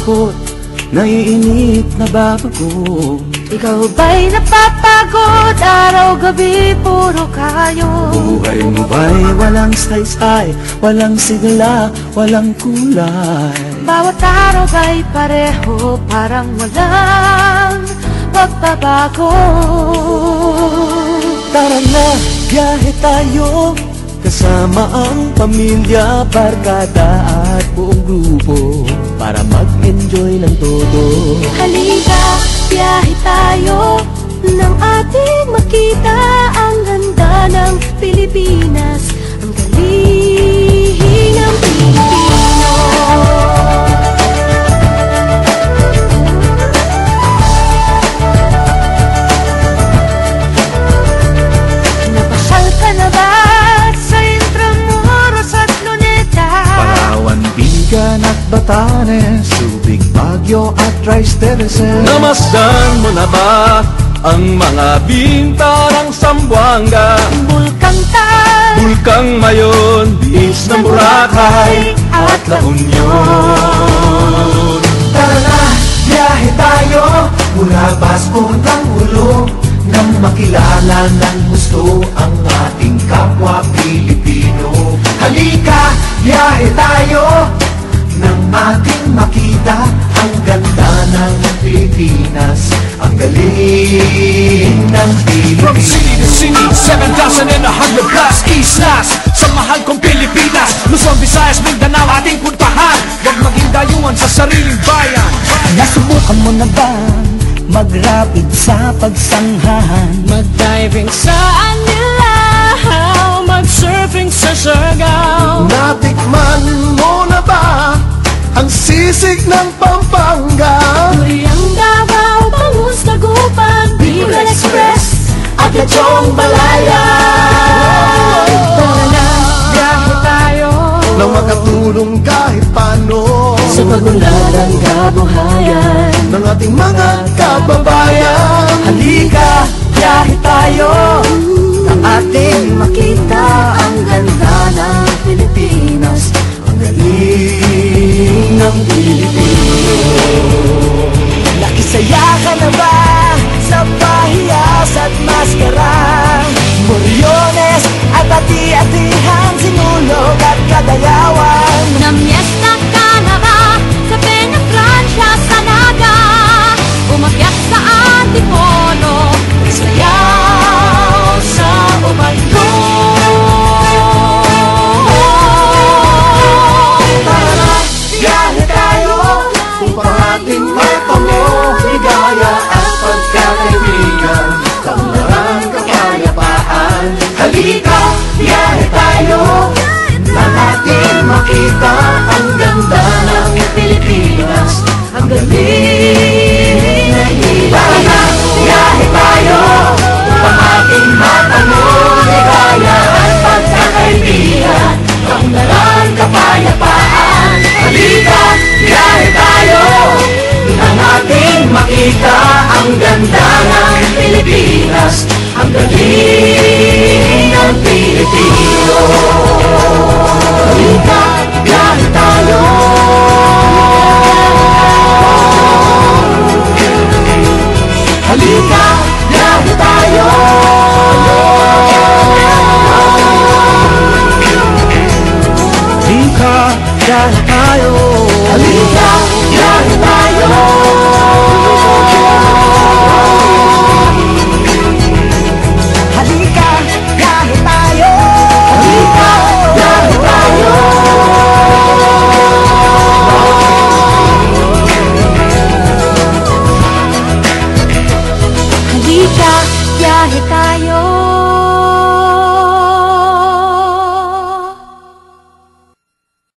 malungkot, naiinip na babago. Ikaw ba'y napapagod? Araw-gabi puro kayo. Buhay mo ba'y walang saysay, walang sigla, walang kulay? Bawat araw ba'y pareho, parang walang pagbabago? Tara na, biyahe tayo, kasama ang pamilya, barkada at buong grupo, para mag-enjoy ng todo. Halika, biyahe tayo, nang ating makita ang ganda ng Pilipinas, ang galing ng Pilipino. Napasyal ka na ba sa Intramuros at Luneta? Palawan, Bingan at Batanes, Subic, Baguio at Tristeveses. Namasdan mo na ba ang mga bintarang Zamboanga, Bulkang Tal, Bulkang Mayon, Biis ng Boracay at La Union? Tara na, biyahe tayo, mula Basco hanggang Ulo, nang makilala ng gusto ang ating kapwa Pilipino. Halika, biyahe tayo, nang ating makita ang ganda ng Pilipinas, ang galing ng From Pilipinas. city to city, 7,100 plus islas sa mahal kong Pilipinas. Luzon, Visayas, Mindanao ating puntahan. Huwag maging dayuhan sa sariling bayan. Nasubukan mo na ba mag-rapid sa pagsanghahan? mag-diving sa Anilaw, mag-surfing sa Siargao. Natikman mo na ba ang sisig ng Pampanga? Duriang Davao, Bangus, Dagupan, Bicol Express at Lechong Balaya. Tara na, biyahe tayo, Na makatulong kahit paano sa pagunlad ng kabuhayan ng ating mga kababayan. Halika, biyahe tayo, nang ating makita ang ganda ng Pilipinas, ang galing ng Pilipino. Nakisaya ka na ba sa pahiyas at maskara? Moriones at ati-atihan, sinulog at kadayawan. Namiesta ka na ba sa Peña Francia, sa Naga? Umakyat sa Antipolo, sayaw sa Ubando. Tara, biyahe tayo, upang ating maitamo ligaya at pagkakaibigan, kaunlaran, kapayapaan. Halika, biyahe tayo, nang ating makita ang ganda ng Pilipinas, ang galing na hila. Tara na, biyahe tayo, upang ating matamo ligaya at pagkakaibigan, kaunlaran, kapayapaan. Halika, biyahe tayo, nang ating makita ang ganda ng Pilipinas, ang galing ng Pilipino. Halika, biyahe tayo. Halika, biyahe tayo. Halika, biyahe tayo. Halika,